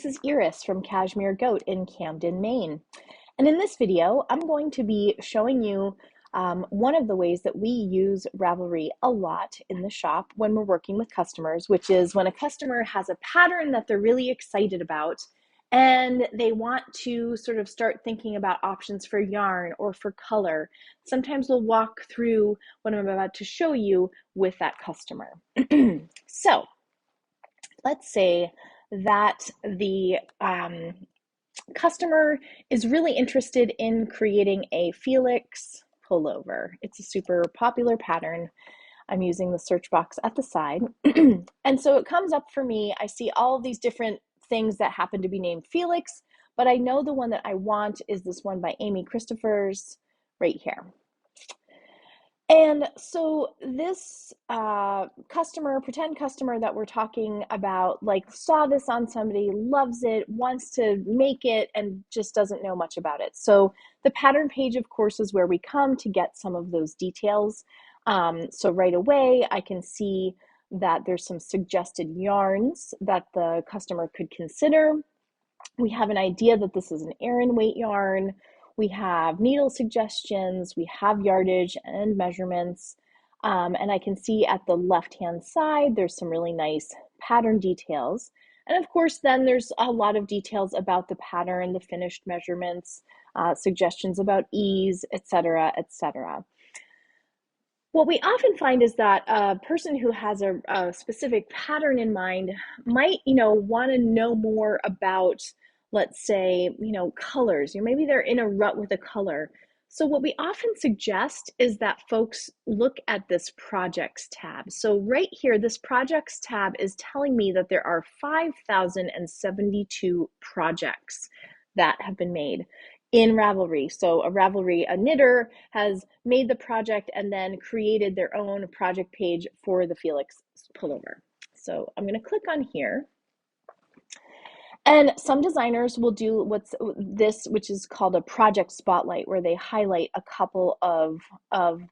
this is Iris from Cashmere Goat in Camden, Maine. And in this video, I'm going to be showing you one of the ways that we use Ravelry a lot in the shop when we're working with customers, which is when a customer has a pattern that they're really excited about and they want to sort of start thinking about options for yarn or for color. Sometimes we'll walk through what I'm about to show you with that customer. So let's say that the customer is really interested in creating a Felix pullover. It's a super popular pattern. I'm using the search box at the side. And so it comes up for me. I see all of these different things that happen to be named Felix, but I know the one that I want is this one by Amy Christophers right here. And so this pretend customer that we're talking about, like saw this on somebody, loves it, wants to make it, and just doesn't know much about it. So the pattern page, of course, is where we come to get some of those details. So right away, I can see that there's some suggested yarns that the customer could consider. We have an idea that this is an Aran weight yarn. We have needle suggestions, we have yardage and measurements, and I can see at the left-hand side, there's some really nice pattern details. And of course, then there's a lot of details about the pattern, the finished measurements, suggestions about ease, etc., etc. What we often find is that a person who has a specific pattern in mind might, want to know more about, let's say, colors. Maybe they're in a rut with a color. So what we often suggest is that folks look at this projects tab. So right here, this projects tab is telling me that there are 5,072 projects that have been made in Ravelry. So a knitter has made the project and then created their own project page for the Felix pullover. So I'm going to click on here. And some designers will do which is called a project spotlight, where they highlight a couple of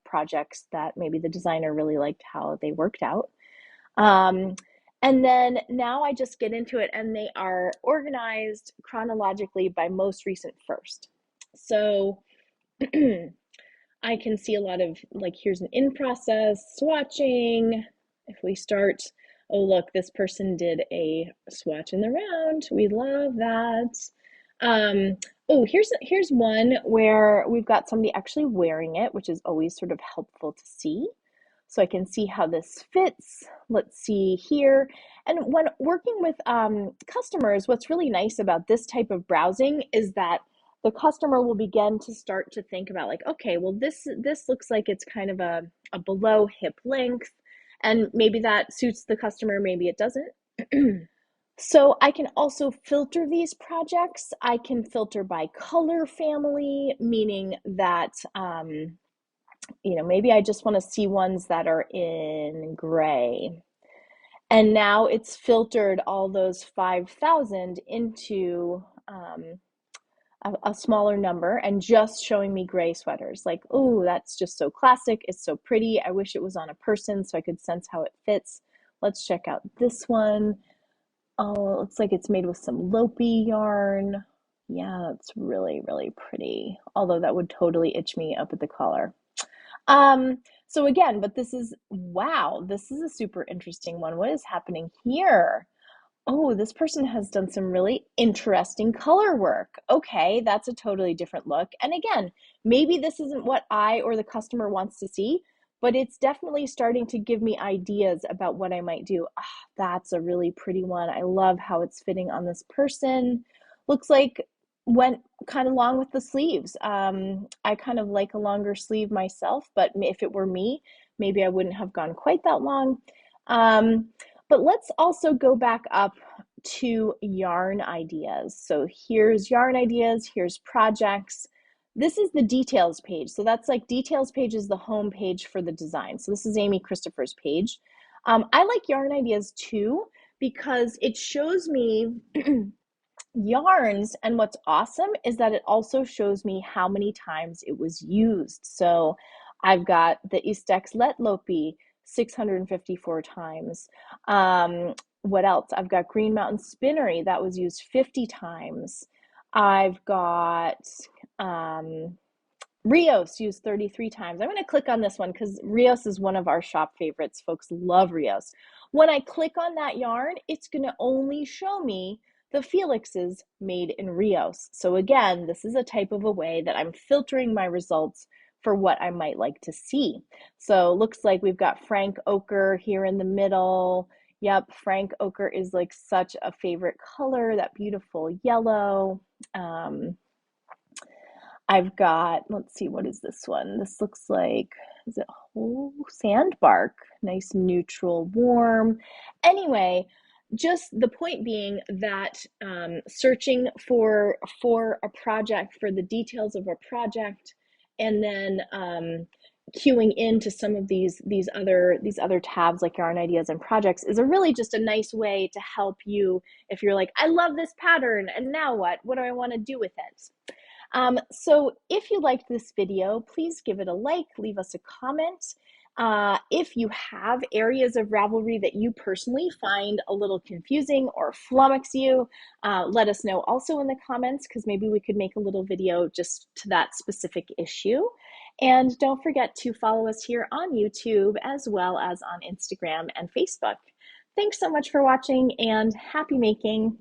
projects that maybe the designer really liked how they worked out. And then now I just get into it, and they are organized chronologically by most recent first. So I can see a lot of, like, here's an in process swatching. If we start, oh look, this person did a swatch in the round. We love that. Oh, here's one where we've got somebody actually wearing it, which is always sort of helpful to see. So I can see how this fits. Let's see here. And when working with customers, what's really nice about this type of browsing is that the customer will begin to start to think about, like, okay, well, this looks like it's kind of a below hip length, and maybe that suits the customer, maybe it doesn't. So I can also filter these projects. I can filter by color family, meaning that maybe I just want to see ones that are in gray. And now it's filtered all those 5,000 into a smaller number and just showing me gray sweaters. Like, oh, that's just so classic. It's so pretty. I wish it was on a person so I could sense how it fits. Let's check out this one. Oh, it looks like it's made with some Lopi yarn. Yeah, that's really, really pretty. Although that would totally itch me up at the collar. So again, but wow, this is a super interesting one. What is happening here? Oh, this person has done some really interesting color work. Okay, that's a totally different look. And again, maybe this isn't what I or the customer wants to see, but it's definitely starting to give me ideas about what I might do. That's a really pretty one. I love how it's fitting on this person. Looks like went kind of long with the sleeves. I kind of like a longer sleeve myself, but if it were me, maybe I wouldn't have gone quite that long. But let's also go back up to yarn ideas. So here's yarn ideas, here's projects. This is the details page. So that's like details page is the home page for the design. So this is Amy Christopher's page. I like yarn ideas too, because it shows me yarns, and what's awesome is that it also shows me how many times it was used. So I've got the Istex Let Lopi 654 times. What else? I've got Green Mountain Spinnery that was used 50 times. I've got um, Rios used 33 times. I'm going to click on this one because Rios is one of our shop favorites. Folks love Rios. When I click on that yarn, it's going to only show me the Felixes made in Rios. So again, this is a type of a way that I'm filtering my results for what I might like to see. So looks like we've got Frank Ochre here in the middle. Yep, Frank Ochre is like such a favorite color, that beautiful yellow. I've got, let's see, what is this one? This looks like, is it whole sandbark? Nice, neutral, warm. Anyway, just the point being that searching for a project, for the details of a project, and then queuing into some of these other tabs like yarn ideas and projects is a really just a nice way to help you if you're like, I love this pattern, and now what? What do I want to do with it? So if you liked this video, please give it a like, leave us a comment. If you have areas of Ravelry that you personally find a little confusing or flummox you, let us know also in the comments because maybe we could make a little video just to that specific issue. And don't forget to follow us here on YouTube as well as on Instagram and Facebook. Thanks so much for watching and happy making.